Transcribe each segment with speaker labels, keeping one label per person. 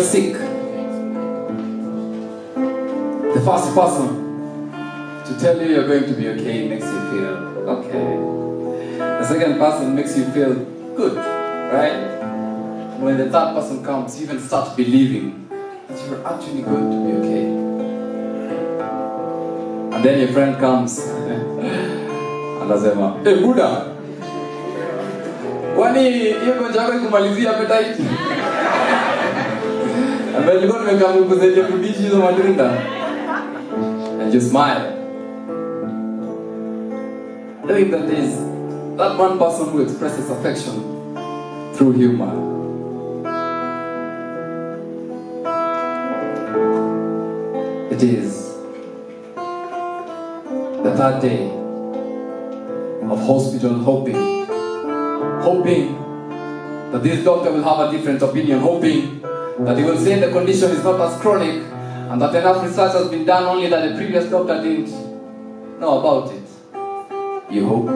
Speaker 1: sick, the first person to tell you you're going to be okay makes you feel okay. The second person makes you feel good, right? And when the third person comes, you even start believing that you're actually going to be okay. And then your friend comes and anasema, hey Buddha, kwani hiyo gonjwa yako kumalizia appetite? And then you go to make a kusaidia kubishi hizo matunda. And you smile. Knowing that there is that one person who expresses affection through humor. It is the third day of hospital, hoping that this doctor will have a different opinion, hoping that he will say the condition is not as chronic and that enough research has been done only that the previous doctor didn't know about it. You hope,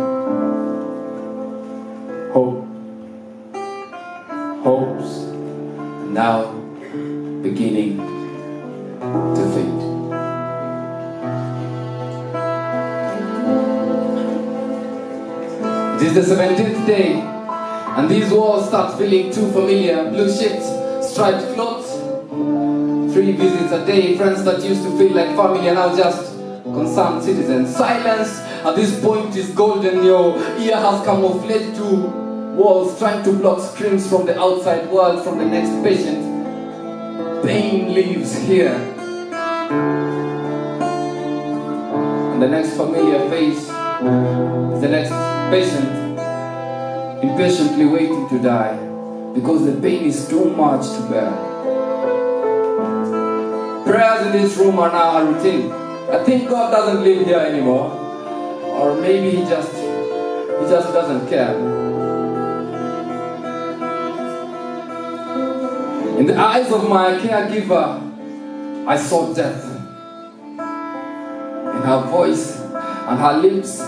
Speaker 1: hopes, now beginning to fade. It is the 17th day, and these walls start feeling too familiar. Blue shirts, striped clothes, 3 visits a day, friends that used to feel like family are now just concerned citizens. Silence at this point is golden. Your ear has camouflaged to walls, trying to block screams from the outside world, from the next patient. Pain lives here. And the next familiar face is the next patient, impatiently waiting to die because the pain is too much to bear. Prayers in this room are now a routine. I think God doesn't live here anymore, or maybe he just doesn't care. In the eyes of my caregiver, I saw death. In her voice and her lips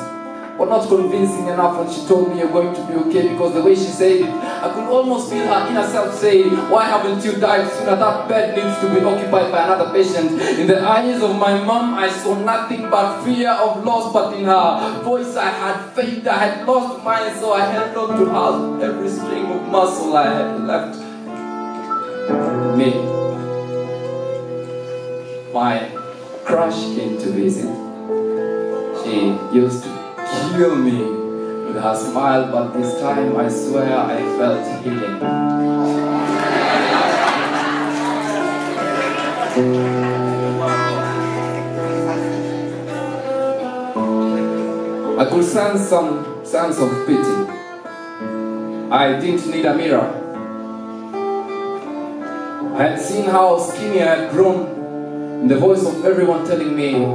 Speaker 1: were not convincing enough when she told me you're going to be okay, because the way she said it, I could almost feel her inner self saying, why haven't you died sooner? That bed needs to be occupied by another patient. In the eyes of my mom, I saw nothing but fear of loss, but in her voice I had faith. I had lost mine, so I held on to her every string of muscle I had left me. My crush came to visit. She used to kill me with her smile, but this time I swear I felt healing. I could sense some sense of pity. I didn't need a mirror. I had seen how skinny I had grown, in the voice of everyone telling me, you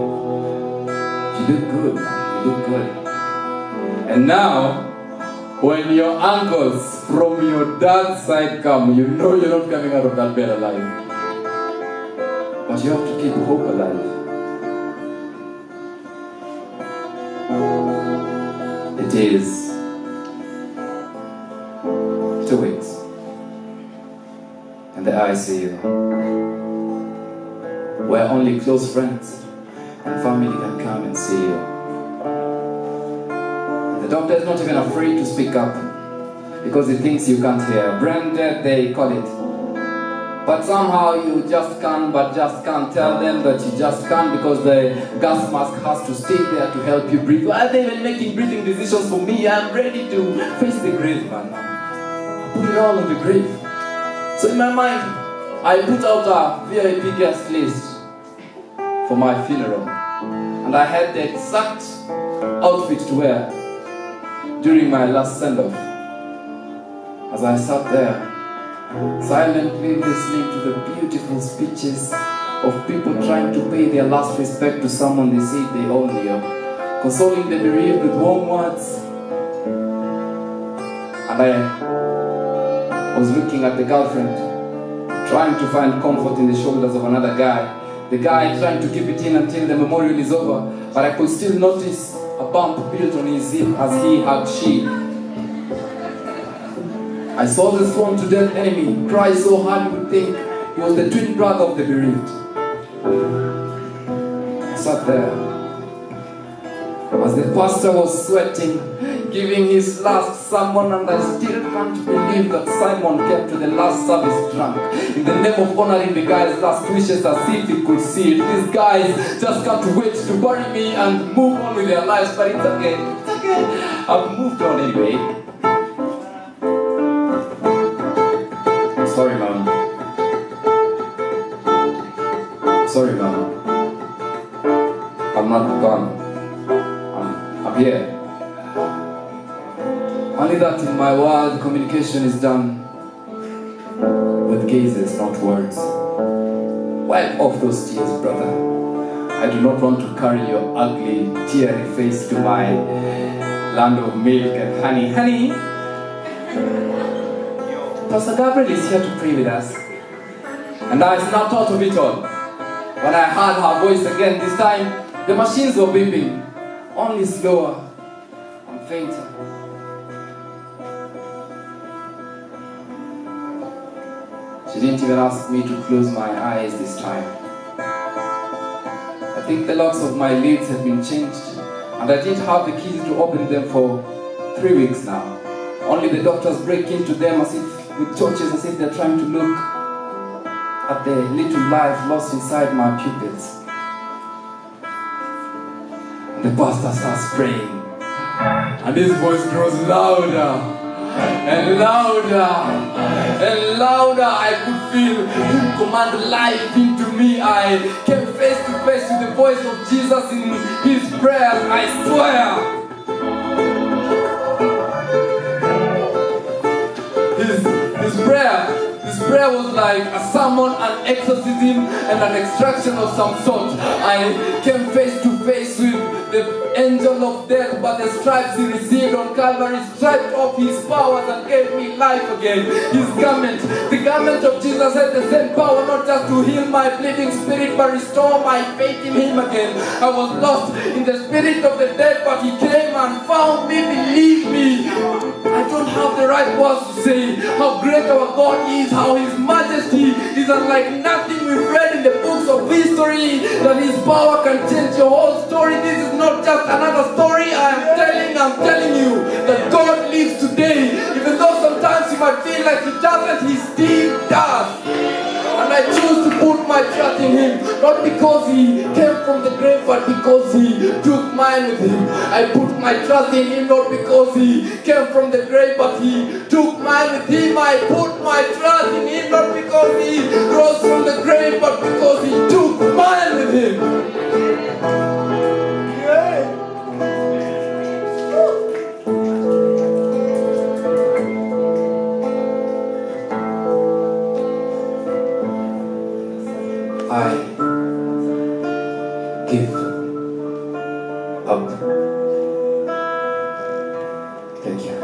Speaker 1: look good, man, you look good. And now, when your uncles from your dad's side come, you know you're not coming out of that bed alive. But you have to keep hope alive. It is 2 weeks in the ICU, where only close friends and family can come and see you. The doctor is not even afraid to speak up because he thinks you can't hear. Brain dead, they call it. But somehow you just can't tell them that you just can't, because the gas mask has to stay there to help you breathe. Why are they even making breathing decisions for me? I'm ready to face the grave, man. I put it all on the grave. So in my mind, I put out a VIP guest list for my funeral. And I had the exact outfit to wear during my last send-off. As I sat there, silently listening to the beautiful speeches of people trying to pay their last respect to someone they say they own here, consoling the bereaved with warm words. And I was looking at the girlfriend, trying to find comfort in the shoulders of another guy. The guy trying to keep it in until the memorial is over, but I could still notice a bump built on his hip as he hugged she. I saw the sworn to death enemy cry so hard you would think He was the twin brother of the bereaved. I sat there as the pastor was sweating, giving his last sermon, and I still can't believe that Simon came to the last service drunk in the name of honoring the guy's last wishes as if he could see it. These guys just can't wait to bury me and move on with their lives, but it's okay. It's okay. I've moved on anyway. Sorry, mom. Sorry, mom. I'm not gone. I'm here. Only that in my world, communication is done with gazes, not words. Wipe off those tears, brother. I do not want to carry your ugly, teary face to my land of milk and honey. Honey, Pastor Gabriel is here to pray with us. And I snapped out of it all when I heard her voice again. This time, the machines were beeping, only slower and fainter. She didn't even ask me to close my eyes this time. I think the locks of my lids had been changed, and I didn't have the keys to open them for 3 weeks now. Only the doctors break into them as if with torches, as if they're trying to look at the little life lost inside my pupils. And the pastor starts praying, and his voice grows louder and louder and louder. I could feel him command life into me. I came face to face with the voice of Jesus in his prayers, I swear. His prayer was like a sermon, an exorcism, and an extraction of some sort. I came face to face with the angel of death, but the stripes he received on Calvary striped off his powers and gave me life again. His garment, the garment of Jesus, had the same power not just to heal my bleeding spirit, but restore my faith in him again. I was lost in the spirit of the dead, but he came and found me. Believe me, I don't have the right words to say how great our God is, how his majesty is unlike nothing we've read in the books of history, that his power can change your whole story. This is not just another story. I'm telling you that God lives today. Even though sometimes you might feel like he doesn't, he still does. And I choose to put my trust in him, not because he came from the grave, but because he took mine with him. I put my trust in him, not because he came from the grave, but he took mine with him. I put my trust in him, not because he rose from the grave, but because he took mine with him. I give up. Thank you.